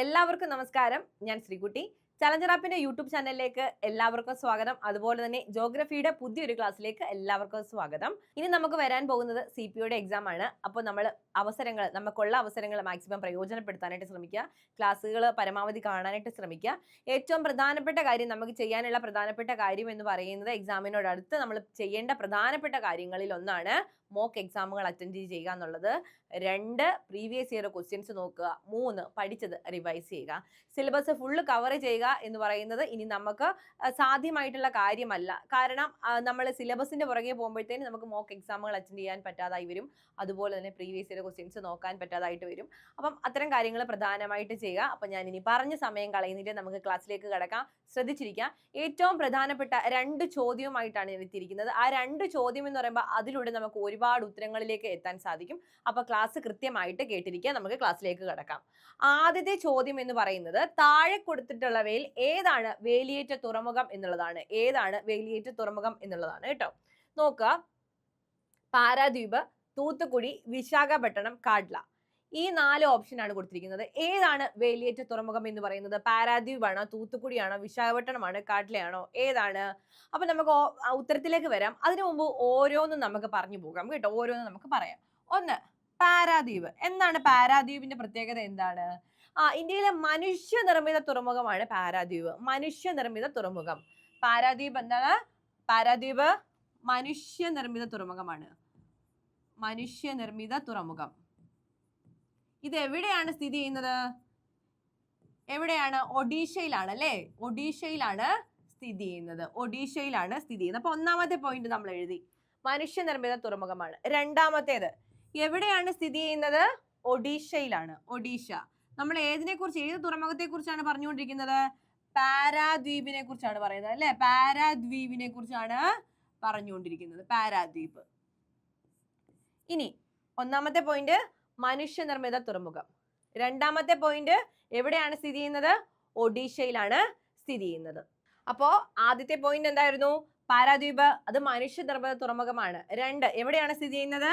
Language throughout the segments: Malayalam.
എല്ലാവർക്കും നമസ്കാരം. ഞാൻ ശ്രീകുട്ടി. ചലഞ്ചർ ആപ്പിന്റെ യൂട്യൂബ് ചാനലിലേക്ക് എല്ലാവർക്കും സ്വാഗതം. അതുപോലെ തന്നെ ജോഗ്രഫിയുടെ പുതിയൊരു ക്ലാസ്സിലേക്ക് എല്ലാവർക്കും സ്വാഗതം. ഇനി നമുക്ക് വരാൻ പോകുന്നത് CPOയുടെ എക്സാം ആണ്. അപ്പോൾ നമുക്കുള്ള അവസരങ്ങൾ മാക്സിമം പ്രയോജനപ്പെടുത്താനായിട്ട് ശ്രമിക്കുക. ക്ലാസ്സുകൾ പരമാവധി കാണാനായിട്ട് ശ്രമിക്കുക. ഏറ്റവും പ്രധാനപ്പെട്ട കാര്യം, നമുക്ക് ചെയ്യാനുള്ള പ്രധാനപ്പെട്ട കാര്യം എന്ന് പറയുന്നത്, എക്സാമിനോടടുത്ത് നമ്മൾ ചെയ്യേണ്ട പ്രധാനപ്പെട്ട കാര്യങ്ങളിൽ ഒന്നാണ് മോക്ക് എക്സാമുകൾ അറ്റൻഡ് ചെയ്യുക എന്നുള്ളത്. 2 പ്രീവിയസ് ഇയർ ക്വസ്റ്റ്യൻസ് നോക്കുക. 3 പഠിച്ചത് റിവൈസ് ചെയ്യുക. സിലബസ് ഫുള്ള് കവർ ചെയ്യുക എന്ന് പറയുന്നത് ഇനി നമുക്ക് സാധ്യമായിട്ടുള്ള കാര്യമല്ല. കാരണം നമ്മൾ സിലബസിന്റെ പുറകെ പോകുമ്പോഴത്തേനും നമുക്ക് മോക്ക് എക്സാമുകൾ അറ്റൻഡ് ചെയ്യാൻ പറ്റാതായി വരും. അതുപോലെ തന്നെ പ്രീവിയസ് ഇയർ ക്വസ്റ്റ്യൻസ് നോക്കാൻ പറ്റാതായിട്ട് വരും. അപ്പം അത്തരം കാര്യങ്ങൾ പ്രധാനമായിട്ട് ചെയ്യുക. അപ്പം ഞാൻ ഇനി പറഞ്ഞ സമയം കളയുന്നിട്ട് നമുക്ക് ക്ലാസ്സിലേക്ക് കടക്കാം. ശ്രദ്ധിച്ചിരിക്കുക. ഏറ്റവും പ്രധാനപ്പെട്ട 2 ചോദ്യവുമായിട്ടാണ് ഞാൻ എത്തിയിരിക്കുന്നത്. ആ 2 ചോദ്യം എന്ന് പറയുമ്പോൾ അതിലൂടെ നമുക്ക് ഒരുപാട് ഉത്തരങ്ങളിലേക്ക് എത്താൻ സാധിക്കും. അപ്പൊ ക്ലാസ് കൃത്യമായിട്ട് കേട്ടിരിക്കുക. നമുക്ക് ക്ലാസ്സിലേക്ക് കടക്കാം. ആദ്യത്തെ ചോദ്യം എന്ന് പറയുന്നത്, താഴെ കൊടുത്തിട്ടുള്ളവയിൽ ഏതാണ് വേലിയേറ്റ തുറമുഖം എന്നുള്ളതാണ്. കേട്ടോ. നോക്കുക, പാരാദ്വീപ്, തൂത്തുക്കുടി, വിശാഖപട്ടണം, കാഡ്ല. ഈ 4 ഓപ്ഷൻ ആണ് കൊടുത്തിരിക്കുന്നത്. ഏതാണ് വേലിയേറ്റ തുറമുഖം എന്ന് പറയുന്നത്? പാരാദ്വീപാണോ, തൂത്തുക്കുടിയാണോ, വിശാഖപട്ടണമാണോ, കാഡ്ലയാണോ, ഏതാണ്? അപ്പൊ നമുക്ക് ഉത്തരത്തിലേക്ക് വരാം. അതിനു മുമ്പ് ഓരോന്നും നമുക്ക് പറഞ്ഞു പോകാം കേട്ടോ. ഓരോന്നും നമുക്ക് പറയാം. 1, പാരാദ്വീപ്. എന്താണ് പാരാദ്വീപിന്റെ പ്രത്യേകത? എന്താണ്? ഇന്ത്യയിലെ മനുഷ്യനിർമ്മിത തുറമുഖമാണ് പാരാദ്വീപ്. മനുഷ്യനിർമ്മിത തുറമുഖം. പാരാദ്വീപ് എന്താണ്? പാരാദ്വീപ് മനുഷ്യനിർമ്മിത തുറമുഖമാണ്. മനുഷ്യനിർമ്മിത തുറമുഖം. ഇത് എവിടെയാണ് സ്ഥിതി ചെയ്യുന്നത്? എവിടെയാണ്? ഒഡീഷയിലാണ് അല്ലേ? ഒഡീഷയിലാണ് സ്ഥിതി ചെയ്യുന്നത്. അപ്പൊ ഒന്നാമത്തെ പോയിന്റ് നമ്മൾ എഴുതി, മനുഷ്യനിർമ്മിത തുറമുഖമാണ്. രണ്ടാമത്തേത്, എവിടെയാണ് സ്ഥിതി ചെയ്യുന്നത്? ഒഡീഷയിലാണ്. ഒഡീഷ. നമ്മൾ ഏത് തുറമുഖത്തെ കുറിച്ചാണ് പറഞ്ഞുകൊണ്ടിരിക്കുന്നത്? പാരാദ്വീപിനെ കുറിച്ചാണ് പറയുന്നത് അല്ലെ? പാരാദ്വീപിനെ കുറിച്ചാണ് പറഞ്ഞുകൊണ്ടിരിക്കുന്നത്. പാരാദ്വീപ്. ഇനി ഒന്നാമത്തെ പോയിന്റ് മനുഷ്യനിർമ്മിത തുറമുഖം. രണ്ടാമത്തെ പോയിന്റ് എവിടെയാണ് സ്ഥിതി ചെയ്യുന്നത്? ഒഡീഷയിലാണ് സ്ഥിതി ചെയ്യുന്നത്. അപ്പോ ആദ്യത്തെ പോയിന്റ് എന്തായിരുന്നു? പാരാദ്വീപ്, അത് മനുഷ്യനിർമ്മിത തുറമുഖമാണ്. 2, എവിടെയാണ് സ്ഥിതി ചെയ്യുന്നത്?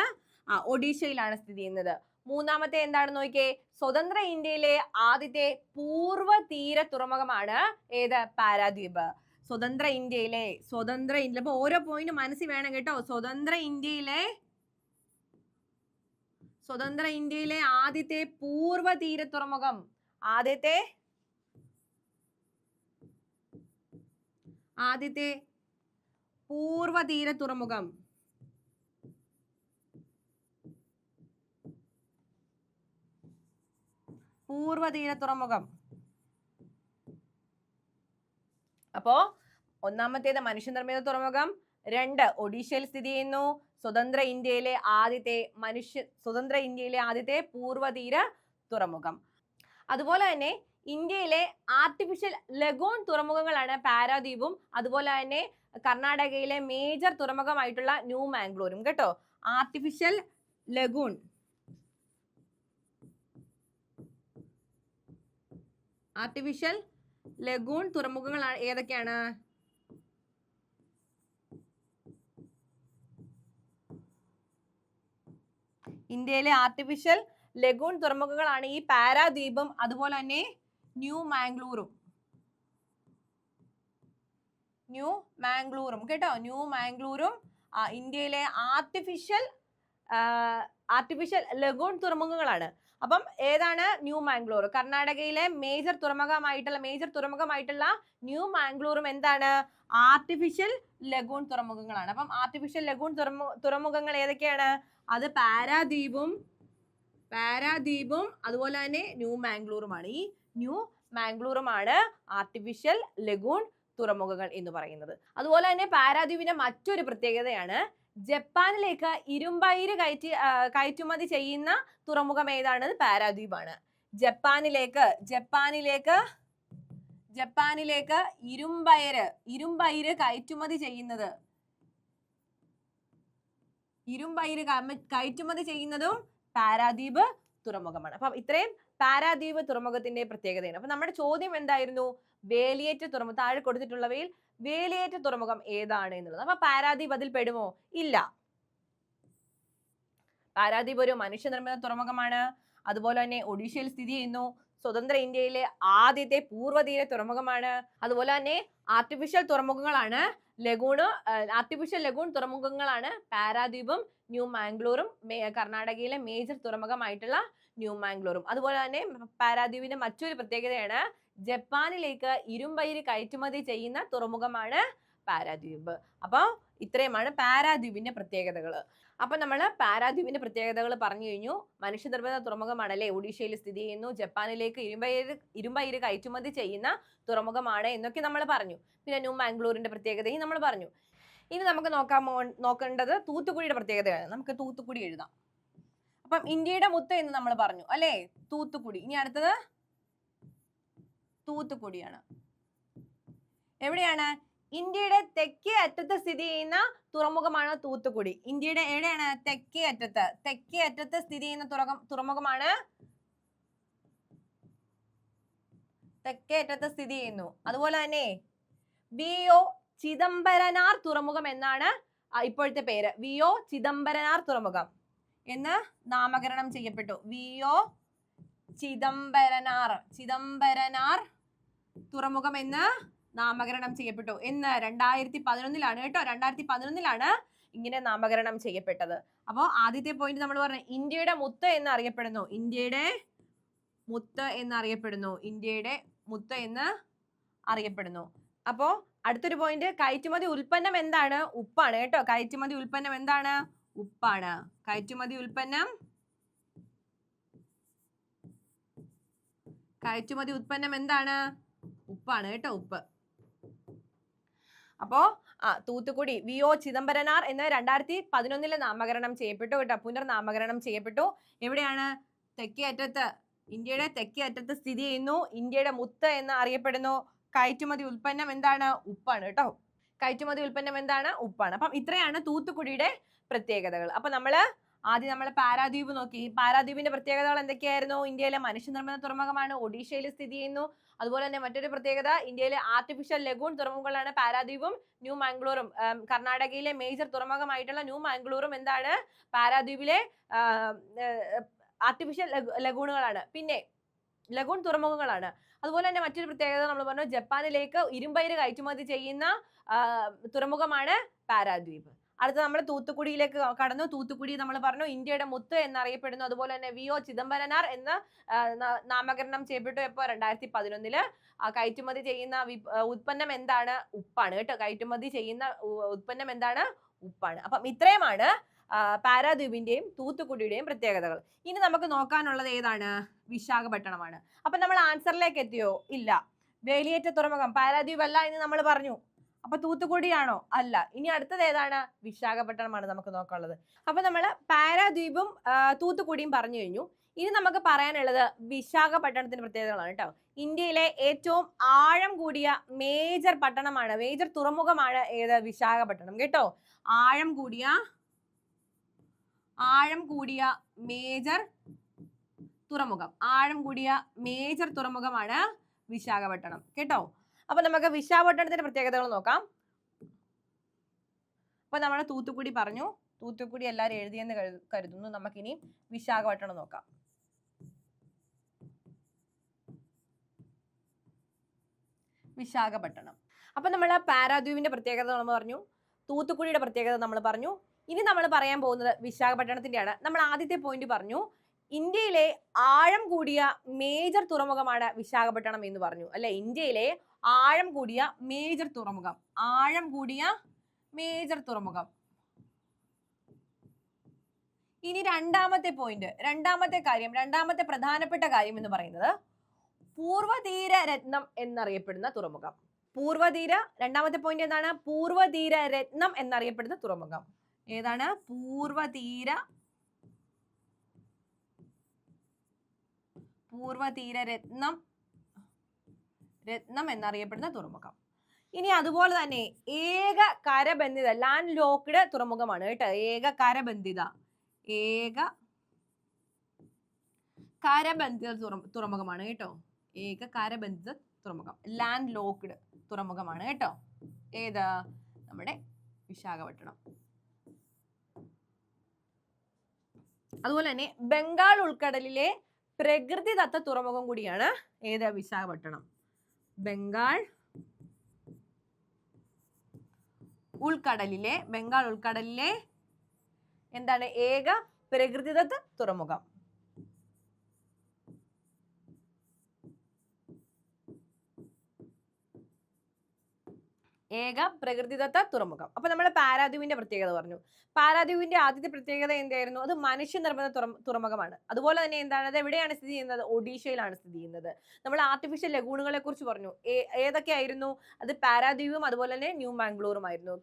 ഒഡീഷയിലാണ് സ്ഥിതി ചെയ്യുന്നത്. മൂന്നാമത്തെ എന്താണെന്ന് നോക്കിയേ, സ്വതന്ത്ര ഇന്ത്യയിലെ ആദ്യത്തെ പൂർവ്വ തീര തുറമുഖമാണ് ഏത്? പാരാദ്വീപ്. സ്വതന്ത്ര ഇന്ത്യയിലെ അപ്പൊ ഓരോ പോയിന്റ് മനസ്സിൽ വേണം കേട്ടോ. സ്വതന്ത്ര ഇന്ത്യയിലെ ആദ്യത്തെ പൂർവ്വ തീര തുറമുഖം. ആദ്യത്തെ പൂർവ്വ തീര തുറമുഖം. അപ്പോ ഒന്നാമത്തേത് മനുഷ്യനിർമ്മിത തുറമുഖം. 2, ഒഡീഷയിൽ സ്ഥിതി ചെയ്യുന്നു. സ്വതന്ത്ര ഇന്ത്യയിലെ ആദ്യത്തെ പൂർവ്വതീര തുറമുഖം. അതുപോലെ തന്നെ ഇന്ത്യയിലെ ആർട്ടിഫിഷ്യൽ ലഗൂൺ തുറമുഖങ്ങളാണ് പാരാദ്വീപും അതുപോലെ തന്നെ കർണാടകയിലെ മേജർ തുറമുഖമായിട്ടുള്ള ന്യൂ മാംഗ്ലൂരും കേട്ടോ. ആർട്ടിഫിഷ്യൽ ലഗൂൺ തുറമുഖങ്ങളാണ് ഏതൊക്കെയാണ്? ഇന്ത്യയിലെ ആർട്ടിഫിഷ്യൽ ലഗൂൺ തുറമുഖങ്ങളാണ് ഈ പാരാദ്വീപും അതുപോലെ തന്നെ ന്യൂ മാംഗ്ലൂരും കേട്ടോ. ന്യൂ മാംഗ്ലൂരും ഇന്ത്യയിലെ ആർട്ടിഫിഷ്യൽ ലഗൂൺ തുറമുഖങ്ങളാണ്. അപ്പം ഏതാണ് ന്യൂ മാംഗ്ലൂർ? കർണാടകയിലെ മേജർ തുറമുഖമായിട്ടുള്ള ന്യൂ മാംഗ്ലൂറും എന്താണ്? ആർട്ടിഫിഷ്യൽ ലഗൂൺ തുറമുഖങ്ങളാണ്. അപ്പം ആർട്ടിഫിഷ്യൽ ലഗൂൺ തുറമുഖങ്ങൾ ഏതൊക്കെയാണ്? അത് പാരാദ്വീപും അതുപോലെ തന്നെ ന്യൂ മാംഗ്ലൂറുമാണ്. ഈ ന്യൂ മാംഗ്ലൂറുമാണ് ആർട്ടിഫിഷ്യൽ ലഗൂൺ തുറമുഖങ്ങൾ എന്ന് പറയുന്നത്. അതുപോലെ തന്നെ പാരാദ്വീപിന്റെ മറ്റൊരു പ്രത്യേകതയാണ്, ജപ്പാനിലേക്ക് ഇരുമ്പയിര് കയറ്റുമതി ചെയ്യുന്ന തുറമുഖം ഏതാണ്? പാരാദ്വീപാണ്. ജപ്പാനിലേക്ക് ഇരുമ്പയിര് കയറ്റുമതി ചെയ്യുന്നതും പാരാദ്വീപ് തുറമുഖമാണ്. അപ്പൊ ഇത്രയും പാരാദ്വീപ് തുറമുഖത്തിന്റെ പ്രത്യേകതയാണ്. അപ്പൊ നമ്മുടെ ചോദ്യം എന്തായിരുന്നു? വേലിയേറ്റ തുറമുഖം. താഴെ കൊടുത്തിട്ടുള്ളവയിൽ വേലിയേറ്റ തുറമുഖം ഏതാണ് എന്നുള്ളത്. അപ്പൊ പാരാദ്വീപ് അതിൽ പെടുമോ? ഇല്ല. പാരാദ്വീപ് ഒരു മനുഷ്യനിർമ്മിത തുറമുഖമാണ്. അതുപോലെ തന്നെ ഒഡീഷയിൽ സ്ഥിതി ചെയ്യുന്നു. സ്വതന്ത്ര ഇന്ത്യയിലെ ആദ്യത്തെ പൂർവ്വതീര തുറമുഖമാണ്. അതുപോലെ തന്നെ ആർട്ടിഫിഷ്യൽ തുറമുഖങ്ങളാണ് ആർട്ടിഫിഷ്യൽ ലഗൂൺ തുറമുഖങ്ങളാണ് പാരാദ്വീപും ന്യൂ മാംഗ്ലൂറും, കർണാടകയിലെ മേജർ തുറമുഖമായിട്ടുള്ള ന്യൂ മാംഗ്ലൂറും. അതുപോലെ തന്നെ പാരാദ്വീപിന്റെ മറ്റൊരു പ്രത്യേകതയാണ് ജപ്പാനിലേക്ക് ഇരുമ്പയിര് കയറ്റുമതി ചെയ്യുന്ന തുറമുഖമാണ് പാരാദ്വീപ്. അപ്പൊ ഇത്രയുമാണ് പാരാദ്വീപിന്റെ പ്രത്യേകതകൾ. അപ്പൊ നമ്മൾ പാരാദ്വീപിന്റെ പ്രത്യേകതകൾ പറഞ്ഞു കഴിഞ്ഞു. മനുഷ്യനിർമ്മിത തുറമുഖമാണല്ലേ, ഒഡീഷയിൽ സ്ഥിതി ചെയ്യുന്നു. ജപ്പാനിലേക്ക് ഇരുമ്പയിര് കയറ്റുമതി ചെയ്യുന്ന തുറമുഖമാണ് എന്നൊക്കെ നമ്മൾ പറഞ്ഞു. പിന്നെ ന്യൂ മാംഗ്ലൂരിന്റെ പ്രത്യേകതയും നമ്മൾ പറഞ്ഞു. ഇനി നമുക്ക് നോക്കേണ്ടത് തൂത്തുക്കുടിയുടെ പ്രത്യേകതയാണ്. നമുക്ക് തൂത്തുക്കുടി എഴുതാം. അപ്പം ഇന്ത്യയുടെ മുത്ത് എന്ന് നമ്മൾ പറഞ്ഞു അല്ലേ, തൂത്തുക്കുടി. ഇനി അടുത്തത് തൂത്തുക്കുടിയാണ്. എവിടെയാണ്? ഇന്ത്യയുടെ തെക്കേ അറ്റത്ത് സ്ഥിതി ചെയ്യുന്ന തുറമുഖമാണ് തൂത്തുക്കുടി. ഇന്ത്യയുടെ എവിടെയാണ്? തെക്കേ അറ്റത്ത് സ്ഥിതി ചെയ്യുന്ന തുറമുഖമാണ് തെക്കേ അറ്റത്ത് സ്ഥിതി ചെയ്യുന്നു. അതുപോലെ തന്നെ VO ചിദംബരനാർ തുറമുഖം എന്നാണ് ഇപ്പോഴത്തെ പേര്. VO ചിദംബരനാർ തുറമുഖം എന്ന് നാമകരണം ചെയ്യപ്പെട്ടു. VO ചിദംബരനാർ തുറമുഖം എന്ന് നാമകരണം ചെയ്യപ്പെട്ടു. എന്ന് 2011 കേട്ടോ. 2011 ഇങ്ങനെ നാമകരണം ചെയ്യപ്പെട്ടത്. അപ്പോൾ ആദ്യത്തെ പോയിന്റ് നമ്മൾ പറഞ്ഞു ഇന്ത്യയുടെ മുത്ത് എന്ന് അറിയപ്പെടുന്നു. ഇന്ത്യയുടെ മുത്ത് എന്ന് അറിയപ്പെടുന്നു. അപ്പോ അടുത്തൊരു പോയിന്റ് കയറ്റുമതി ഉൽപ്പന്നം എന്താണ്? ഉപ്പാണ് കേട്ടോ. കയറ്റുമതി ഉൽപ്പന്നം എന്താണ്? ഉപ്പാണ്. കയറ്റുമതി ഉൽപ്പന്നം എന്താണ്? ഉപ്പാണ് കേട്ടോ. ഉപ്പ്. അപ്പോ തൂത്തുക്കുടി VO ചിദംബരനാർ എന്ന് 2011 നാമകരണം ചെയ്യപ്പെട്ടു കേട്ടോ. പുനർനാമകരണം ചെയ്യപ്പെട്ടു. എവിടെയാണ്? തെക്കേ അറ്റത്ത്. ഇന്ത്യയുടെ തെക്കേ അറ്റത്ത് സ്ഥിതി ചെയ്യുന്നു. ഇന്ത്യയുടെ മുത്ത് എന്ന് അറിയപ്പെടുന്നു. കയറ്റുമതി ഉൽപ്പന്നം എന്താണ്? ഉപ്പാണ് കേട്ടോ. കയറ്റുമതി ഉൽപ്പന്നം എന്താണ്? ഉപ്പാണ്. അപ്പം ഇത്രയാണ് തൂത്തുക്കുടിയുടെ പ്രത്യേകതകൾ. അപ്പൊ ആദ്യം നമ്മൾ പാരാദ്വീപ് നോക്കി. പാരാദ്വീപിന്റെ പ്രത്യേകതകൾ എന്തൊക്കെയായിരുന്നു? ഇന്ത്യയിലെ മനുഷ്യനിർമ്മിത തുറമുഖമാണ്, ഒഡീഷയിൽ സ്ഥിതി ചെയ്യുന്നു. അതുപോലെ തന്നെ മറ്റൊരു പ്രത്യേകത ഇന്ത്യയിലെ ആർട്ടിഫിഷ്യൽ ലഗൂൺ തുറമുഖങ്ങളാണ് പാരാദ്വീപും ന്യൂ മാംഗ്ലൂറും. കർണാടകയിലെ മേജർ തുറമുഖമായിട്ടുള്ള ന്യൂ മാംഗ്ലൂറും എന്താണ്? പാരാദ്വീപിലെ ആർട്ടിഫിഷ്യൽ ലഗൂണുകളാണ്. പിന്നെ ലഗൂൺ തുറമുഖങ്ങളാണ്. അതുപോലെ തന്നെ മറ്റൊരു പ്രത്യേകത നമ്മൾ പറഞ്ഞു ജപ്പാനിലേക്ക് ഇരുമ്പയിര് കയറ്റുമതി ചെയ്യുന്ന തുറമുഖമാണ് പാരാദ്വീപ്. അടുത്ത നമ്മൾ തൂത്തുക്കുടിയിലേക്ക് കടന്നു. തൂത്തുക്കുടി നമ്മൾ പറഞ്ഞു ഇന്ത്യയുടെ മുത്ത് എന്നറിയപ്പെടുന്നു. അതുപോലെ തന്നെ VO ചിദംബരനാർ എന്ന് നാമകരണം ചെയ്യപ്പെട്ടു. എപ്പോൾ? 2011. കയറ്റുമതി ചെയ്യുന്ന ഉൽപ്പന്നം എന്താണ്? ഉപ്പാണ് കേട്ടോ. കയറ്റുമതി ചെയ്യുന്ന ഉൽപ്പന്നം എന്താണ്? ഉപ്പാണ്. അപ്പം ഇത്രയുമാണ് പാരാദ്വീപിന്റെയും തൂത്തുക്കുടിയുടെയും പ്രത്യേകതകൾ. ഇനി നമുക്ക് നോക്കാനുള്ളത് ഏതാണ്? വിശാഖപട്ടണമാണ്. അപ്പൊ നമ്മൾ ആൻസറിലേക്ക് എത്തിയോ? ഇല്ല. വേലിയേറ്റ തുറമുഖം പാരാദ്വീപ് അല്ല എന്ന് നമ്മൾ പറഞ്ഞു. അപ്പൊ തൂത്തുക്കുടിയാണോ? അല്ല. ഇനി അടുത്തത് ഏതാണ്? വിശാഖപട്ടണമാണ് നമുക്ക് നോക്കാനുള്ളത്. അപ്പൊ നമ്മൾ പാരാദ്വീപും തൂത്തുക്കുടിയും പറഞ്ഞു കഴിഞ്ഞു. ഇനി നമുക്ക് പറയാനുള്ളത് വിശാഖപട്ടണത്തിന്റെ പ്രത്യേകതകളാണ് കേട്ടോ. ഇന്ത്യയിലെ ഏറ്റവും ആഴം കൂടിയ മേജർ തുറമുഖമാണ് ഏത്? വിശാഖപട്ടണം കേട്ടോ. ആഴം കൂടിയ മേജർ തുറമുഖമാണ് വിശാഖപട്ടണം കേട്ടോ. അപ്പൊ നമുക്ക് വിശാഖപട്ടണത്തിന്റെ പ്രത്യേകതകൾ നോക്കാം. അപ്പൊ നമ്മൾ തൂത്തുക്കുടി പറഞ്ഞു. തൂത്തുക്കുടി എല്ലാവരും എഴുതിയെന്ന് കരുതുന്നു. നമുക്കിനി വിശാഖപട്ടണം നോക്കാം. വിശാഖപട്ടണം. അപ്പൊ നമ്മൾ പാരാദ്വീപിന്റെ പ്രത്യേകത നമ്മൾ പറഞ്ഞു, തൂത്തുക്കുടിയുടെ പ്രത്യേകത നമ്മൾ പറഞ്ഞു. ഇനി നമ്മൾ പറയാൻ പോകുന്നത് വിശാഖപട്ടണത്തിന്റെയാണ്. നമ്മൾ ആദ്യത്തെ പോയിന്റ് പറഞ്ഞു ഇന്ത്യയിലെ ആഴം കൂടിയ മേജർ തുറമുഖമാണ് വിശാഖപട്ടണം എന്ന് പറഞ്ഞു അല്ലെ. ഇന്ത്യയിലെ ആഴം കൂടിയ മേജർ തുറമുഖം. ഇനി രണ്ടാമത്തെ പ്രധാനപ്പെട്ട കാര്യം എന്ന് പറയുന്നത് പൂർവ്വതീര രത്നം എന്നറിയപ്പെടുന്ന തുറമുഖം. രണ്ടാമത്തെ പോയിന്റ് എന്താണ്? പൂർവ്വതീര രത്നം എന്നറിയപ്പെടുന്ന തുറമുഖം. ഏതാണ്? പൂർവ്വതീര രത്നം എന്നറിയപ്പെടുന്ന തുറമുഖം. ഇനി അതുപോലെ തന്നെ ഏക കരബന്ധിത ലാൻഡ് ലോക്ക്ഡ് തുറമുഖമാണ് കേട്ടോ. ഏക കരബന്ധിത തുറമുഖമാണ് കേട്ടോ. ഏക കരബന്ധിത തുറമുഖം, ലാൻഡ് ലോക്ക്ഡ് തുറമുഖമാണ് കേട്ടോ. ഏത്? നമ്മുടെ വിശാഖപട്ടണം. അതുപോലെ തന്നെ ബംഗാൾ ഉൾക്കടലിലെ പ്രകൃതിദത്ത തുറമുഖം കൂടിയാണ് ഏത് വിശാഖപട്ടണം. ബംഗാൾ ഉൾക്കടലിലെ എന്താണ് ഏക പ്രകൃതിദത്ത തുറമുഖം. ഏക പ്രകൃതിദത്ത തുറമുഖം. അപ്പൊ നമ്മൾ പാരാദ്വീപിന്റെ പ്രത്യേകത പറഞ്ഞു. പാരാദ്വീപിന്റെ ആദ്യത്തെ പ്രത്യേകത എന്തായിരുന്നു? അത് മനുഷ്യനിർമ്മിത തുറമുഖമാണ്. അതുപോലെ തന്നെ എന്താണ്, അത് എവിടെയാണ് സ്ഥിതി ചെയ്യുന്നത്? ഒഡീഷയിലാണ് സ്ഥിതി ചെയ്യുന്നത്. നമ്മൾ ആർട്ടിഫിഷ്യൽ ലഗൂണുകളെ കുറിച്ച് പറഞ്ഞു. ഏതൊക്കെയായിരുന്നു അത്? പാരാദ്വീപും അതുപോലെ തന്നെ ന്യൂ മാംഗ്ലൂറുമായിരുന്നു.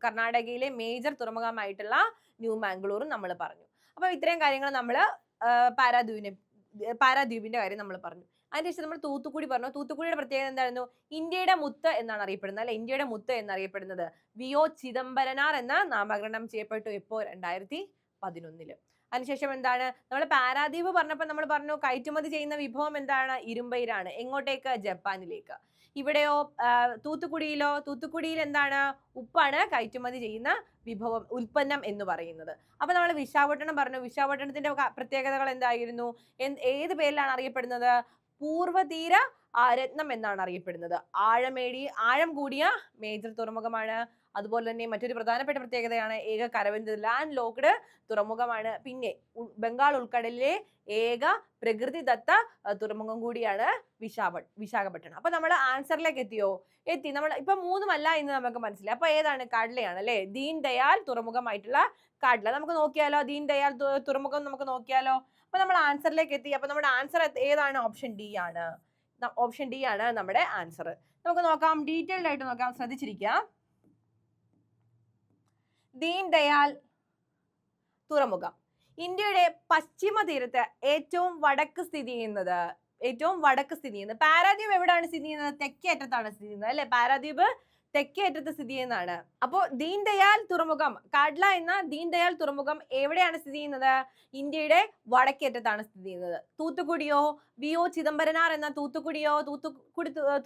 കർണാടകയിലെ മേജർ തുറമുഖമായിട്ടുള്ള ന്യൂ മാംഗ്ലൂറും നമ്മൾ പറഞ്ഞു. അപ്പൊ ഇത്രയും കാര്യങ്ങൾ നമ്മൾ പാരാദ്വീപിന്റെ കാര്യം നമ്മൾ പറഞ്ഞു. അതിനുശേഷം നമ്മൾ തൂത്തുക്കുടി പറഞ്ഞു. തൂത്തുക്കുടിയുടെ പ്രത്യേകത എന്തായിരുന്നു? ഇന്ത്യയുടെ മുത്ത് എന്നാണ് അറിയപ്പെടുന്നത്, അല്ലെ? ഇന്ത്യയുടെ മുത്ത് എന്നറിയപ്പെടുന്നത് VO ചിദംബരനാർ എന്ന നാമകരണം ചെയ്യപ്പെട്ടു. എപ്പോ? 2011. അതിനുശേഷം എന്താണ്, നമ്മൾ പാരാദ്വീപ് പറഞ്ഞപ്പോൾ നമ്മൾ പറഞ്ഞു കയറ്റുമതി ചെയ്യുന്ന വിഭവം എന്താണ്? ഇരുമ്പയിരാണ്. എങ്ങോട്ടേക്ക്? ജപ്പാനിലേക്ക്. ഇവിടെയോ തൂത്തുക്കുടിയിൽ എന്താണ്? ഉപ്പാണ് കയറ്റുമതി ചെയ്യുന്ന ഉൽപ്പന്നം എന്ന് പറയുന്നത്. അപ്പൊ നമ്മൾ വിശാഖപട്ടണം പറഞ്ഞു. വിശാഖപട്ടണത്തിന്റെ പ്രത്യേകതകൾ എന്തായിരുന്നു? ഏത് പേരിലാണ് അറിയപ്പെടുന്നത്? പൂർവതീര രത്നം എന്നാണ് അറിയപ്പെടുന്നത്. ആഴം കൂടിയ മേജർ തുറമുഖമാണ്. അതുപോലെ തന്നെ മറ്റൊരു പ്രധാനപ്പെട്ട പ്രത്യേകതയാണ് ഏക കരവന്ത് ലാൻഡ് ലോക്ക്ഡ് തുറമുഖമാണ്. പിന്നെ ബംഗാൾ ഉൾക്കടലിലെ ഏക പ്രകൃതിദത്ത തുറമുഖം കൂടിയാണ് വിശാഖപട്ടണം. അപ്പൊ നമ്മൾ ആൻസറിലേക്ക് എത്തി. നമ്മൾ ഇപ്പൊ മൂന്നുമല്ല എന്ന് നമുക്ക് മനസ്സിലായി. അപ്പൊ ഏതാണ്? കാഡ്ലയാണ്, അല്ലെ? ദീൻ ദയാൽ തുറമുഖമായിട്ടുള്ള കാഡ്ല. നമുക്ക് നോക്കിയാലോ? ദീൻ ദയാൽ തുറമുഖം നമുക്ക് നോക്കിയാലോ? അപ്പൊ നമ്മൾ ആൻസറിലേക്ക് എത്തി. അപ്പൊ നമ്മുടെ ആൻസർ ഏതാണ്? ഓപ്ഷൻ ഡി ആണ്. ഓപ്ഷൻ ഡി ആണ് നമ്മുടെ ആൻസർ. നമുക്ക് നോക്കാം, ഡീറ്റെയിൽഡ് ആയിട്ട് നോക്കാം. ശ്രദ്ധിച്ചിരിക്കുക. ദീൻ ദയാൽ തുറമുഖം ഇന്ത്യയുടെ പശ്ചിമ തീരത്ത് ഏറ്റവും വടക്ക് സ്ഥിതി ചെയ്യുന്നത്. പാരാദ്വീപ് എവിടെയാണ് സ്ഥിതി ചെയ്യുന്നത്? തെക്കേ അറ്റത്താണ് സ്ഥിതി ചെയ്യുന്നത്, അല്ലെ? പാരാദ്വീപ് തെക്കേ അറ്റത്ത് സ്ഥിതി ചെയ്യുന്നതാണ്. അപ്പോ ദീൻ ദയാൽ തുറമുഖം, കാഡ്ല എന്ന ദീൻ ദയാൽ തുറമുഖം എവിടെയാണ് സ്ഥിതി ചെയ്യുന്നത്? ഇന്ത്യയുടെ വടക്കേ അറ്റത്താണ് സ്ഥിതി ചെയ്യുന്നത്. തൂത്തുക്കുടിയോ? VO ചിദംബരനാർ എന്ന തൂത്തുക്കുടി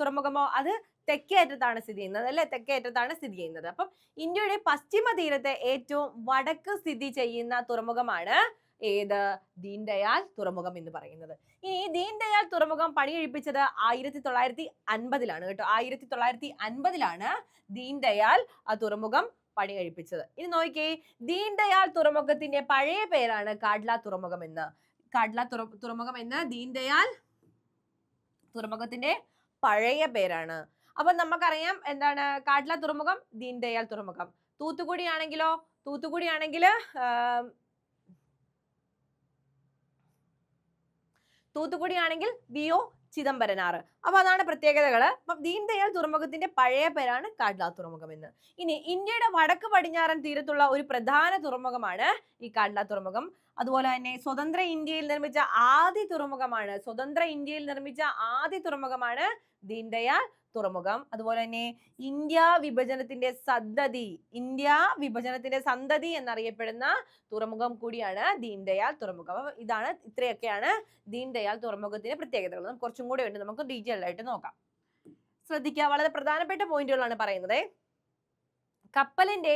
തുറമുഖമോ? അത് തെക്കേ അറ്റത്താണ് സ്ഥിതി ചെയ്യുന്നത്, അല്ലെ? തെക്കേ അറ്റത്താണ് സ്ഥിതി ചെയ്യുന്നത്. അപ്പം ഇന്ത്യയുടെ പശ്ചിമ തീരത്തെ ഏറ്റവും വടക്ക് സ്ഥിതി ചെയ്യുന്ന തുറമുഖമാണ് ഏത്? ദീൻ ദയാൽ തുറമുഖം എന്ന് പറയുന്നത്. ഇനി ദീൻ ദയാൽ തുറമുഖം പണികഴിപ്പിച്ചത് 1950-ലാണ് കേട്ടോ. 1950-ലാണ് ദീൻ ദയാൽ ആ തുറമുഖം പണികഴിപ്പിച്ചത്. ഇനി നോക്കിയേ, ദീൻ ദയാൽ തുറമുഖത്തിന്റെ പഴയ പേരാണ് കാഡ്ല തുറമുഖം എന്ന്. തുറമുഖം എന്ന് ദീൻ ദയാൽ തുറമുഖത്തിന്റെ പഴയ പേരാണ്. അപ്പൊ നമുക്കറിയാം എന്താണ് കാഡ്ല തുറമുഖം, ദീൻ ദയാൽ തുറമുഖം. തൂത്തുക്കുടി ആണെങ്കിൽ VO ചിദംബരനാർ. അപ്പൊ അതാണ് പ്രത്യേകതകൾ. അപ്പൊ ദീൻ ദയാൽ തുറമുഖത്തിന്റെ പഴയ പേരാണ് കാഡ്ല തുറമുഖം എന്ന്. ഇനി ഇന്ത്യയുടെ വടക്ക് പടിഞ്ഞാറൻ തീരത്തുള്ള ഒരു പ്രധാന തുറമുഖമാണ് ഈ കാഡ്ല തുറമുഖം. അതുപോലെ തന്നെ സ്വതന്ത്ര ഇന്ത്യയിൽ നിർമ്മിച്ച ആദ്യ തുറമുഖമാണ് ദീൻ ദയാൽ തുറമുഖം. അതുപോലെ തന്നെ ഇന്ത്യ വിഭജനത്തിന്റെ സന്തതി എന്നറിയപ്പെടുന്ന തുറമുഖം കൂടിയാണ് ദീൻ ദയാൽ തുറമുഖം. അപ്പൊ ഇത്രയൊക്കെയാണ് ദീൻ ദയാൽ തുറമുഖത്തിന്റെ പ്രത്യേകതകൾ. കുറച്ചും കൂടെ ഉണ്ട്, നമുക്ക് ഡീറ്റെയിൽഡ് ആയിട്ട് നോക്കാം. ശ്രദ്ധിക്കുക, വളരെ പ്രധാനപ്പെട്ട പോയിന്റുകളാണ് പറയുന്നത്. കപ്പലിന്റെ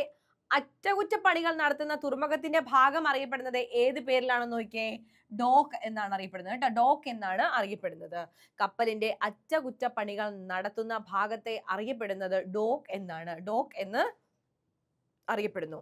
അറ്റകുറ്റപ്പണികൾ നടത്തുന്ന തുറമുഖത്തിന്റെ ഭാഗം അറിയപ്പെടുന്നത് ഏത് പേരിലാണെന്ന് നോക്കിയേ? ഡോക്ക് എന്നാണ് അറിയപ്പെടുന്നത് കേട്ടോ. ഡോക്ക് എന്നാണ് അറിയപ്പെടുന്നത്. കപ്പലിന്റെ അറ്റകുറ്റപ്പണികൾ നടത്തുന്ന ഭാഗത്തെ അറിയപ്പെടുന്നത് ഡോക്ക് എന്നാണ്. ഡോക്ക് എന്ന് അറിയപ്പെടുന്നു.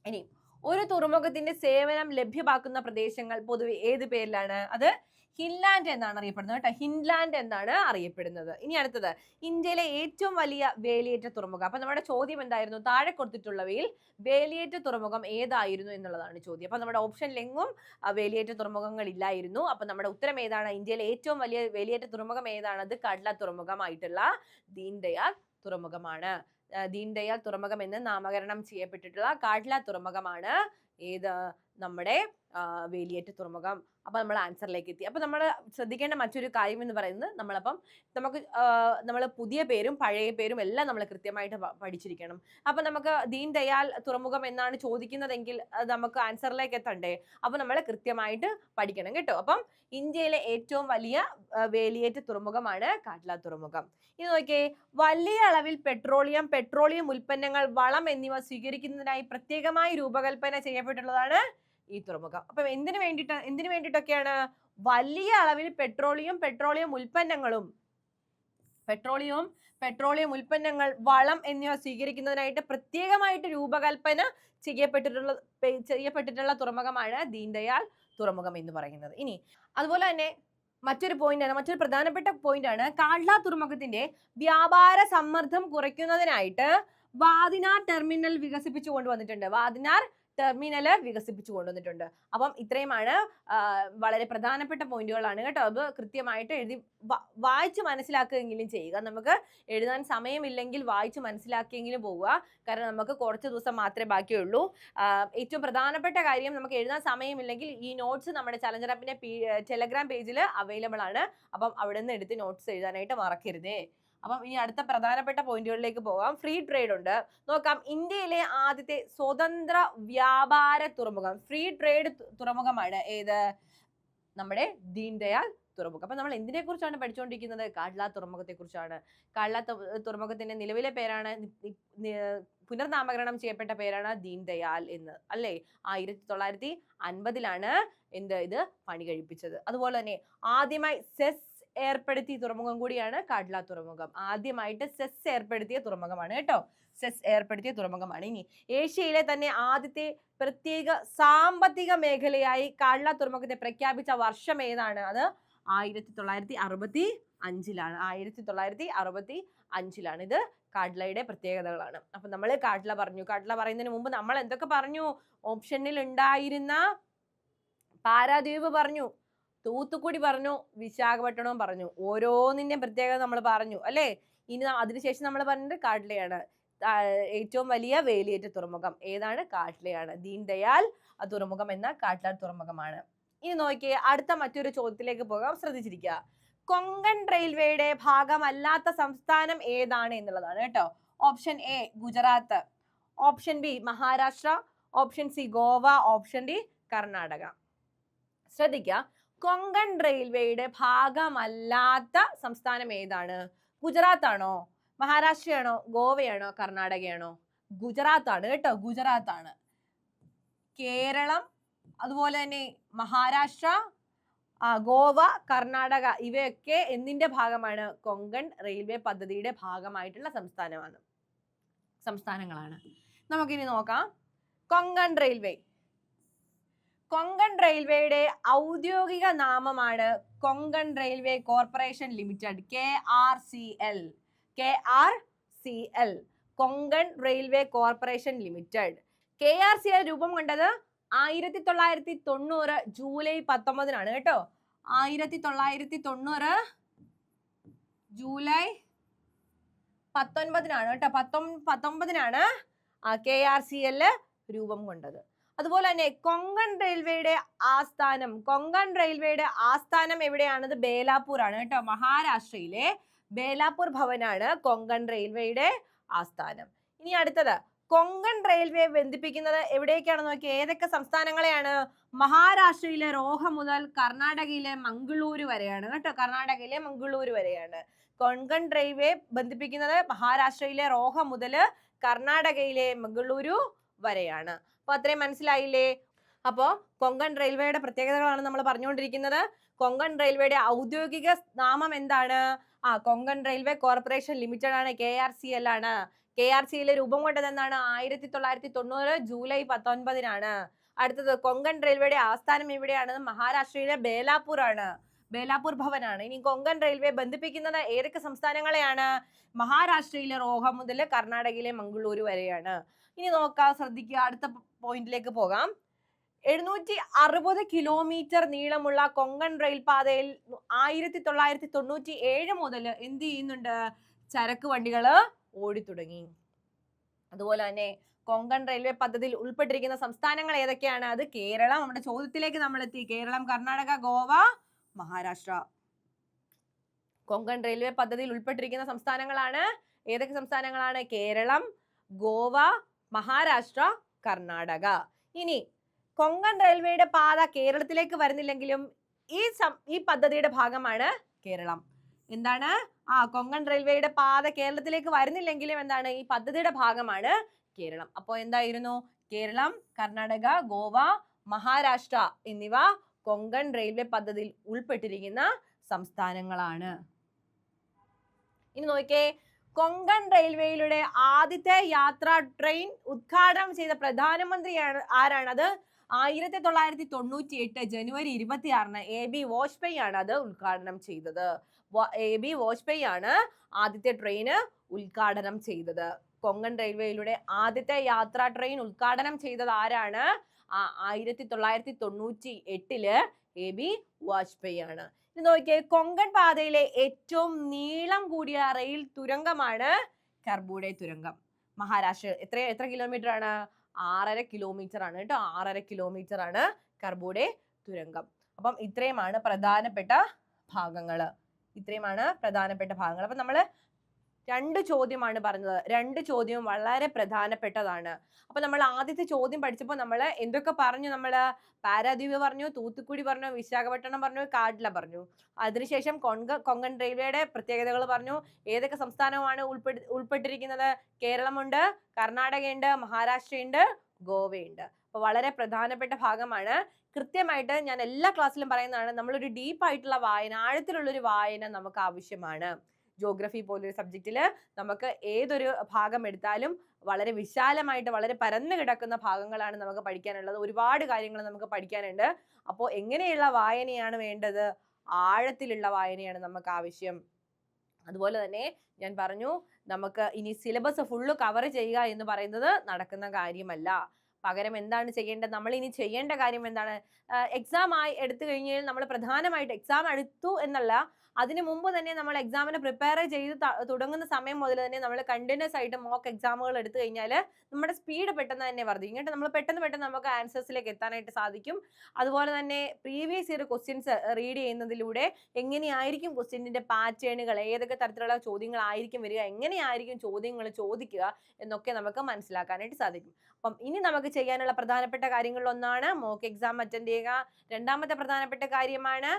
ഇനി ഒരു തുറമുഖത്തിന്റെ സേവനം ലഭ്യമാക്കുന്ന പ്രദേശങ്ങൾ പൊതുവെ ഏത് പേരിലാണ്? അത് ഹിൻലാൻഡ് എന്നാണ് അറിയപ്പെടുന്നത് കേട്ടോ. ഹിൻലാൻഡ് എന്നാണ് അറിയപ്പെടുന്നത്. ഇനി അടുത്തത്, ഇന്ത്യയിലെ ഏറ്റവും വലിയ വേലിയേറ്റ തുറമുഖം. അപ്പൊ നമ്മുടെ ചോദ്യം എന്തായിരുന്നു? താഴെ കൊടുത്തിട്ടുള്ളവയിൽ വേലിയേറ്റ തുറമുഖം ഏതായിരുന്നു എന്നുള്ളതാണ് ചോദ്യം. അപ്പൊ നമ്മുടെ ഓപ്ഷനിലെങ്ങും വേലിയേറ്റ തുറമുഖങ്ങൾ ഇല്ലായിരുന്നു. അപ്പൊ നമ്മുടെ ഉത്തരം ഏതാണ്? ഇന്ത്യയിലെ ഏറ്റവും വലിയ വേലിയേറ്റ തുറമുഖം ഏതാണ്? അത് കാഡ്ല തുറമുഖമായിട്ടുള്ള ദീൻ ദയാൽ തുറമുഖമാണ്. ദീൻ ദയാൽ തുറമുഖം എന്ന് നാമകരണം ചെയ്യപ്പെട്ടിട്ടുള്ള കാഡ്ല തുറമുഖമാണ് ഏത്? നമ്മുടെ വേലിയേറ്റ തുറമുഖം. അപ്പൊ നമ്മൾ ആൻസറിലേക്ക് എത്തി. അപ്പൊ നമ്മൾ ശ്രദ്ധിക്കേണ്ട മറ്റൊരു കാര്യം എന്ന് പറയുന്നത്, നമ്മൾ പുതിയ പേരും പഴയ പേരും എല്ലാം നമ്മൾ കൃത്യമായിട്ട് പഠിച്ചിരിക്കണം. അപ്പൊ നമുക്ക് ദീൻ ദയാൽ തുറമുഖം എന്നാണ് ചോദിക്കുന്നതെങ്കിൽ നമുക്ക് ആൻസറിലേക്ക് എത്തണ്ടേ? അപ്പൊ നമ്മൾ കൃത്യമായിട്ട് പഠിക്കണം കേട്ടോ. അപ്പം ഇന്ത്യയിലെ ഏറ്റവും വലിയ വേലിയേറ്റ തുറമുഖമാണ് കാഡ്ല തുറമുഖം. ഇത് നോക്കിയേ, വലിയ അളവിൽ പെട്രോളിയം ഉൽപ്പന്നങ്ങൾ, വളം എന്നിവ സ്വീകരിക്കുന്നതിനായി പ്രത്യേകമായി രൂപകൽപ്പന ചെയ്യപ്പെട്ടുള്ളതാണ് ഈ തുറമുഖം. അപ്പം എന്തിനു വേണ്ടിയിട്ടൊക്കെയാണ്? വലിയ അളവിൽ പെട്രോളിയം ഉൽപ്പന്നങ്ങൾ, വളം എന്നിവ സ്വീകരിക്കുന്നതിനായിട്ട് പ്രത്യേകമായിട്ട് രൂപകൽപ്പന ചെയ്യപ്പെട്ടിട്ടുള്ള തുറമുഖമാണ് ദീൻദയാൽ തുറമുഖം എന്ന് പറയുന്നത്. ഇനി അതുപോലെ തന്നെ മറ്റൊരു പ്രധാനപ്പെട്ട പോയിന്റാണ് കാട്ല തുറമുഖത്തിന്റെ വ്യാപാര സമ്മർദ്ദം കുറയ്ക്കുന്നതിനായിട്ട് വാദിനാർ ടെർമിനൽ വികസിപ്പിച്ചു കൊണ്ടുവന്നിട്ടുണ്ട്. അപ്പം ഇത്രയുമാണ് വളരെ പ്രധാനപ്പെട്ട പോയിന്റുകളാണ് കേട്ടോ. അത് കൃത്യമായിട്ട് എഴുതി വായിച്ച് മനസ്സിലാക്കുകയെങ്കിലും ചെയ്യുക. നമുക്ക് എഴുതാൻ സമയമില്ലെങ്കിൽ വായിച്ച് മനസ്സിലാക്കിയെങ്കിലും പോവുക. കാരണം നമുക്ക് കുറച്ച് ദിവസം മാത്രമേ ബാക്കിയുള്ളൂ. ഏറ്റവും പ്രധാനപ്പെട്ട കാര്യം, നമുക്ക് എഴുതാൻ സമയമില്ലെങ്കിൽ ഈ നോട്ട്സ് നമ്മുടെ ചലഞ്ചർ ആപ്പിന്റെ ടെലഗ്രാം പേജിൽ അവൈലബിൾ ആണ്. അപ്പം അവിടെ നിന്ന് എടുത്ത് നോട്ട്സ് എഴുതാനായിട്ട് മറക്കരുതേ. അപ്പം ഇനി അടുത്ത പ്രധാനപ്പെട്ട പോയിന്റുകളിലേക്ക് പോകാം. ഫ്രീ ട്രേഡ് ഉണ്ട്, നോക്കാം. ഇന്ത്യയിലെ ആദ്യത്തെ സ്വതന്ത്ര വ്യാപാര തുറമുഖം, ഫ്രീ ട്രേഡ് തുറമുഖമാണ് ഏത്? നമ്മുടെ ദീൻദയാൽ തുറമുഖം. അപ്പൊ നമ്മൾ എന്തിനെ കുറിച്ചാണ് പഠിച്ചുകൊണ്ടിരിക്കുന്നത്? കാട്ല തുറമുഖത്തെ കുറിച്ചാണ്. കാട്ല തുറമുഖത്തിന്റെ നിലവിലെ പേരാണ്, പുനർനാമകരണം ചെയ്യപ്പെട്ട പേരാണ് ദീൻദയാൽ എന്ന്, അല്ലേ? 1950 ഇത് പണി കഴിപ്പിച്ചത്. അതുപോലെ തന്നെ ആദ്യമായി സെസ് ഏർപ്പെടുത്തിയ തുറമുഖം കൂടിയാണ് കാട്ല തുറമുഖം. ആദ്യമായിട്ട് സെസ് ഏർപ്പെടുത്തിയ തുറമുഖമാണ് കേട്ടോ. സെസ് ഏർപ്പെടുത്തിയ തുറമുഖമാണ്. ഇനി ഏഷ്യയിലെ തന്നെ ആദ്യത്തെ പ്രത്യേക സാമ്പത്തിക മേഖലയായി കാട്ല തുറമുഖത്തെ പ്രഖ്യാപിച്ച വർഷം ഏതാണ്? അത് 1965. 1965. ഇത് കാട്ലയുടെ പ്രത്യേകതകളാണ്. അപ്പൊ നമ്മൾ കാട്ല പറഞ്ഞു. കാട്ല പറയുന്നതിന് മുമ്പ് നമ്മൾ എന്തൊക്കെ പറഞ്ഞു? ഓപ്ഷനിൽ ഉണ്ടായിരുന്ന പാരാദ്വീപ് പറഞ്ഞു, തൂത്തുക്കുടി പറഞ്ഞു, വിശാഖപട്ടണവും പറഞ്ഞു. ഓരോന്നിന്റെയും പ്രത്യേകത നമ്മൾ പറഞ്ഞു, അല്ലേ? ഇനി അതിനുശേഷം നമ്മൾ പറഞ്ഞത് കാട്ലയാണ്. ഏറ്റവും വലിയ വേലിയേറ്റ തുറമുഖം ഏതാണ്? കാട്ലയാണ്. ദീൻദയാൽ തുറമുഖം എന്ന കാട്ല തുറമുഖമാണ്. ഇനി നോക്കിയേ, അടുത്ത മറ്റൊരു ചോദ്യത്തിലേക്ക് പോകാം. ശ്രദ്ധിച്ചിരിക്കുക. കൊങ്കൺ റെയിൽവേയുടെ ഭാഗമല്ലാത്ത സംസ്ഥാനം ഏതാണ് എന്നുള്ളതാണ് കേട്ടോ. Option A Gujarat, option B Maharashtra, option C Goa, option D Karnataka. ശ്രദ്ധിക്കുക, കൊങ്കൺ റെയിൽവേയുടെ ഭാഗമല്ലാത്ത സംസ്ഥാനം ഏതാണ്? ഗുജറാത്ത് ആണോ, മഹാരാഷ്ട്രയാണോ, ഗോവയാണോ, കർണാടകയാണോ? ഗുജറാത്താണ് കേട്ടോ, ഗുജറാത്താണ്. കേരളം, അതുപോലെ തന്നെ മഹാരാഷ്ട്ര, ഗോവ, കർണാടക ഇവയൊക്കെ എന്തിന്റെ ഭാഗമാണ്? കൊങ്കൺ റെയിൽവേ പദ്ധതിയുടെ ഭാഗമായിട്ടുള്ള സംസ്ഥാനങ്ങളാണ്. നമുക്കിനി നോക്കാം. കൊങ്കൺ റെയിൽവേയുടെ ഔദ്യോഗിക നാമമാണ് Konkan railway corporation limited, KRCL, Konkan railway corporation limited. KRCL രൂപം കൊണ്ടത് 1990 ജൂലൈ 19 കേട്ടോ. 1990 ജൂലൈ 19 കേട്ടോ. 19 KRCL രൂപം കൊണ്ടത്. അതുപോലെ തന്നെ കൊങ്കൺ റെയിൽവേയുടെ ആസ്ഥാനം എവിടെയാണത്? ബേലാപ്പൂർ ആണ് കേട്ടോ. മഹാരാഷ്ട്രയിലെ ബേലാപ്പൂർ ഭവനാണ് കൊങ്കൺ റെയിൽവേയുടെ ആസ്ഥാനം. ഇനി അടുത്തത്, കൊങ്കൺ റെയിൽവേ ബന്ധിപ്പിക്കുന്നത് എവിടേക്കാണ് നോക്കി? ഏതൊക്കെ സംസ്ഥാനങ്ങളെയാണ്? മഹാരാഷ്ട്രയിലെ റോഹ മുതൽ കർണാടകയിലെ മംഗളൂരു വരെയാണ് കേട്ടോ. കർണാടകയിലെ മംഗളൂരു വരെയാണ് കൊങ്കൺ റെയിൽവേ ബന്ധിപ്പിക്കുന്നത്. മഹാരാഷ്ട്രയിലെ റോഹ മുതൽ കർണാടകയിലെ മംഗളൂരു വരെയാണ്. അപ്പൊ അത്രയും മനസ്സിലായില്ലേ? അപ്പോ കൊങ്കൺ റെയിൽവേയുടെ പ്രത്യേകതകളാണ് നമ്മൾ പറഞ്ഞുകൊണ്ടിരിക്കുന്നത്. കൊങ്കൺ റെയിൽവേയുടെ ഔദ്യോഗിക നാമം എന്താണ്? കൊങ്കൺ റെയിൽവേ കോർപ്പറേഷൻ ലിമിറ്റഡ് ആണ്, KRCL ആണ്. KRCL രൂപം കൊണ്ടത് എന്നാണ്? 1990 ജൂലൈ 19. അടുത്തത്, കൊങ്കൺ റെയിൽവേയുടെ ആസ്ഥാനം എവിടെയാണ്? മഹാരാഷ്ട്രയിലെ ബേലാപ്പൂർ ആണ്, ബേലാപ്പൂർ ഭവനാണ്. ഇനി കൊങ്കൺ റെയിൽവേ ബന്ധിപ്പിക്കുന്നത് ഏതൊക്കെ സംസ്ഥാനങ്ങളെയാണ്? മഹാരാഷ്ട്രയിലെ റോഹ മുതൽ കർണാടകയിലെ മംഗളൂരു വരെയാണ്. ഇനി നോക്കാം, ശ്രദ്ധിക്കുക. അടുത്ത പോയിന്റിലേക്ക് പോകാം. 760 കിലോമീറ്റർ നീളമുള്ള കൊങ്കൺ റെയിൽ പാതയിൽ 1997 മുതൽ എന്ത് ചെയ്യുന്നുണ്ട്? ചരക്ക് വണ്ടികൾ ഓടിത്തുടങ്ങി. അതുപോലെ തന്നെ കൊങ്കൺ റെയിൽവേ പദ്ധതിയിൽ ഉൾപ്പെട്ടിരിക്കുന്ന സംസ്ഥാനങ്ങൾ ഏതൊക്കെയാണ്? അത് കേരളം. നമ്മുടെ ചോദ്യത്തിലേക്ക് നമ്മൾ എത്തി. കേരളം, കർണാടക, ഗോവ, മഹാരാഷ്ട്ര. കൊങ്കൺ റെയിൽവേ പദ്ധതിയിൽ ഉൾപ്പെട്ടിരിക്കുന്ന സംസ്ഥാനങ്ങളാണ് ഏതൊക്കെ സംസ്ഥാനങ്ങളാണ്? കേരളം, ഗോവ, മഹാരാഷ്ട്ര, കർണാടക. ഇനി കൊങ്കൺ റെയിൽവേയുടെ പാത കേരളത്തിലേക്ക് വരുന്നില്ലെങ്കിലും ഈ പദ്ധതിയുടെ ഭാഗമാണ് കേരളം. എന്താണ്? കൊങ്കൺ റെയിൽവേയുടെ പാത കേരളത്തിലേക്ക് വരുന്നില്ലെങ്കിലും എന്താണ്? ഈ പദ്ധതിയുടെ ഭാഗമാണ് കേരളം. അപ്പോൾ എന്തായിരുന്നു? കേരളം, കർണാടക, ഗോവ, മഹാരാഷ്ട്ര എന്നിവ കൊങ്കൺ റെയിൽവേ പദ്ധതിയിൽ ഉൾപ്പെട്ടിരിക്കുന്ന സംസ്ഥാനങ്ങളാണ്. ഇനി നോക്കിയേ, കൊങ്കൺ റെയിൽവേയിലൂടെ ആദ്യത്തെ യാത്രാ ട്രെയിൻ ഉദ്ഘാടനം ചെയ്ത പ്രധാനമന്ത്രിയാണ് ആരാണ്? അത് 1998 ജനുവരി 26 AB വാജ്പേയി ആണ് അത് ഉദ്ഘാടനം ചെയ്തത്. AB വാജ്പേയി ആണ് ആദ്യത്തെ ട്രെയിന് ഉദ്ഘാടനം ചെയ്തത്. കൊങ്കൺ റെയിൽവേയിലൂടെ ആദ്യത്തെ യാത്രാ ട്രെയിൻ ഉദ്ഘാടനം ചെയ്തത് ആരാണ്? 1998 AB വാജ്പേയി ആണ്. ഇത് നോക്കിയേ, കൊങ്കൺ പാതയിലെ ഏറ്റവും നീളം കൂടിയ റെയിൽ തുരങ്കമാണ് കർബൂഡെ തുരങ്കം. മഹാരാഷ്ട്ര എത്ര കിലോമീറ്റർ ആണ്? 6.5 കിലോമീറ്റർ ആണ് കേട്ടോ. 6.5 കിലോമീറ്റർ ആണ് കർബൂഡെ തുരങ്കം. അപ്പം ഇത്രയുമാണ് പ്രധാനപ്പെട്ട ഭാഗങ്ങള്. അപ്പൊ നമ്മള് 2 ചോദ്യമാണ് പറഞ്ഞത്. 2 ചോദ്യവും വളരെ പ്രധാനപ്പെട്ടതാണ്. അപ്പൊ നമ്മൾ ആദ്യത്തെ ചോദ്യം പഠിച്ചപ്പോൾ നമ്മൾ എന്തൊക്കെ പറഞ്ഞു? നമ്മള് പാരാദ്വീപ് പറഞ്ഞു, തൂത്തുക്കുടി പറഞ്ഞു, വിശാഖപട്ടണം പറഞ്ഞു, കാഡ്ല പറഞ്ഞു. അതിനുശേഷം കൊങ്കൺ റെയിൽവേയുടെ പ്രത്യേകതകൾ പറഞ്ഞു. ഏതൊക്കെ സംസ്ഥാനമാണ് ഉൾപ്പെട്ടിരിക്കുന്നത്? കേരളമുണ്ട്, കർണാടകയുണ്ട്, മഹാരാഷ്ട്രയുണ്ട്, ഗോവയുണ്ട്. അപ്പൊ വളരെ പ്രധാനപ്പെട്ട ഭാഗമാണ്. കൃത്യമായിട്ട് ഞാൻ എല്ലാ ക്ലാസ്സിലും പറയുന്നതാണ്, നമ്മളൊരു ഡീപ്പായിട്ടുള്ള വായന, ആഴത്തിലുള്ളൊരു വായന നമുക്ക് ആവശ്യമാണ്. ജോഗ്രഫി പോലൊരു സബ്ജക്റ്റിൽ നമുക്ക് ഏതൊരു ഭാഗം എടുത്താലും വളരെ വിശാലമായിട്ട് വളരെ പരന്നു കിടക്കുന്ന ഭാഗങ്ങളാണ് നമുക്ക് പഠിക്കാനുള്ളത്. ഒരുപാട് കാര്യങ്ങൾ നമുക്ക് പഠിക്കാനുണ്ട്. അപ്പോൾ എങ്ങനെയുള്ള വായനയാണ് വേണ്ടത്? ആഴത്തിലുള്ള വായനയാണ് നമുക്ക് ആവശ്യം. അതുപോലെ തന്നെ ഞാൻ പറഞ്ഞു, നമുക്ക് ഇനി സിലബസ് ഫുള്ള് കവർ ചെയ്യുക എന്ന് പറയുന്നത് നടക്കുന്ന കാര്യമല്ല. പകരം എന്താണ് ചെയ്യേണ്ടത്? നമ്മൾ ഇനി ചെയ്യേണ്ട കാര്യം എന്താണ്? എക്സാം ആയി എടുത്തു കഴിഞ്ഞാൽ നമ്മൾ പ്രധാനമായിട്ട് എക്സാം എടുത്തു എന്നല്ല, അതിന് മുമ്പ് തന്നെ നമ്മൾ എക്സാമിന് പ്രിപ്പയർ ചെയ്ത് തുടങ്ങുന്ന സമയം മുതൽ തന്നെ നമ്മൾ കണ്ടിന്യൂസ് ആയിട്ട് മോക്ക് എക്സാമുകൾ എടുത്തു കഴിഞ്ഞാൽ നമ്മുടെ സ്പീഡ് പെട്ടെന്ന് തന്നെ വർദ്ധിക്കും. എന്നിട്ട് നമ്മൾ പെട്ടെന്ന് നമുക്ക് ആൻസേഴ്സിലേക്ക് എത്താനായിട്ട് സാധിക്കും. അതുപോലെ തന്നെ പ്രീവിയസ് ഇയർ ക്വസ്റ്റ്യൻസ് റീഡ് ചെയ്യുന്നതിലൂടെ എങ്ങനെയായിരിക്കും ക്വസ്റ്റ്യൻ്റെ പാറ്റേണുകൾ, ഏതൊക്കെ തരത്തിലുള്ള ചോദ്യങ്ങളായിരിക്കും വരിക, എങ്ങനെയായിരിക്കും ചോദ്യങ്ങൾ ചോദിക്കുക എന്നൊക്കെ നമുക്ക് മനസ്സിലാക്കാനായിട്ട് സാധിക്കും. അപ്പം ഇനി നമുക്ക് ചെയ്യാനുള്ള പ്രധാനപ്പെട്ട കാര്യങ്ങളിലൊന്നാണ് മോക്ക് എക്സാം അറ്റൻഡ് ചെയ്യുക. രണ്ടാമത്തെ പ്രധാനപ്പെട്ട കാര്യമാണ്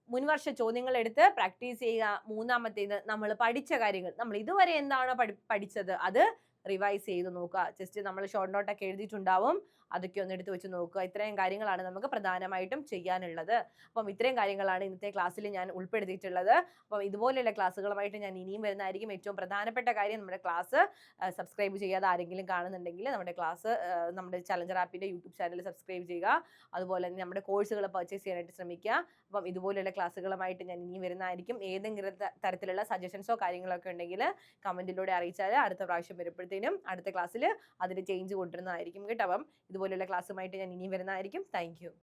മുൻവർഷ ചോദ്യങ്ങൾ എടുത്ത് പ്രാക്ടീസ് ചെയ്യുക. മൂന്നാമത്തേത് നമ്മൾ പഠിച്ച കാര്യങ്ങൾ, നമ്മൾ ഇതുവരെ എന്താണോ പഠിച്ചത് അത് റിവൈസ് ചെയ്ത് നോക്കുക. ജസ്റ്റ് നമ്മൾ ഷോർട്ട് നോട്ടൊക്കെ എഴുതിയിട്ടുണ്ടാവും, അതൊക്കെ ഒന്ന് എടുത്ത് വെച്ച് നോക്കുക. ഇത്രയും കാര്യങ്ങളാണ് നമുക്ക് പ്രധാനമായിട്ടും ചെയ്യാനുള്ളത്. അപ്പം ഇത്രയും കാര്യങ്ങളാണ് ഇന്നത്തെ ക്ലാസ്സിൽ ഞാൻ ഉൾപ്പെടുത്തിയിട്ടുള്ളത്. അപ്പം ഇതുപോലെയുള്ള ക്ലാസ്സുകളുമായിട്ട് ഞാൻ ഇനിയും വരുന്നതായിരിക്കും. ഏറ്റവും പ്രധാനപ്പെട്ട കാര്യം, നമ്മുടെ ക്ലാസ് സബ്സ്ക്രൈബ് ചെയ്യാതെ ആരെങ്കിലും കാണുന്നുണ്ടെങ്കിൽ നമ്മുടെ ക്ലാസ് നമ്മുടെ ചലഞ്ചർ ആപ്പിൻ്റെ യൂട്യൂബ് ചാനൽ സബ്സ്ക്രൈബ് ചെയ്യുക. അതുപോലെ തന്നെ നമ്മുടെ കോഴ്സുകൾ പർച്ചേസ് ചെയ്യാനായിട്ട് ശ്രമിക്കുക. അപ്പം ഇതുപോലെയുള്ള ക്ലാസ്സുകളുമായിട്ട് ഞാൻ ഇനിയും വരുന്നതായിരിക്കും. ഏതെങ്കിലും തരത്തിലുള്ള സജഷൻസോ കാര്യങ്ങളൊക്കെ ഉണ്ടെങ്കിൽ കമൻറ്റിലൂടെ അറിയിച്ചാൽ അടുത്ത പ്രാവശ്യം വരുമ്പോഴത്തേനും അടുത്ത ക്ലാസ്സിൽ അതിന് ചേഞ്ച് കൊണ്ടുവരുന്നതായിരിക്കും കേട്ടോ. അപ്പം ഇതുപോലെയുള്ള ക്ലാസ്സുമായിട്ട് ഞാൻ ഇനിയും വരുന്നതായിരിക്കും. Thank you.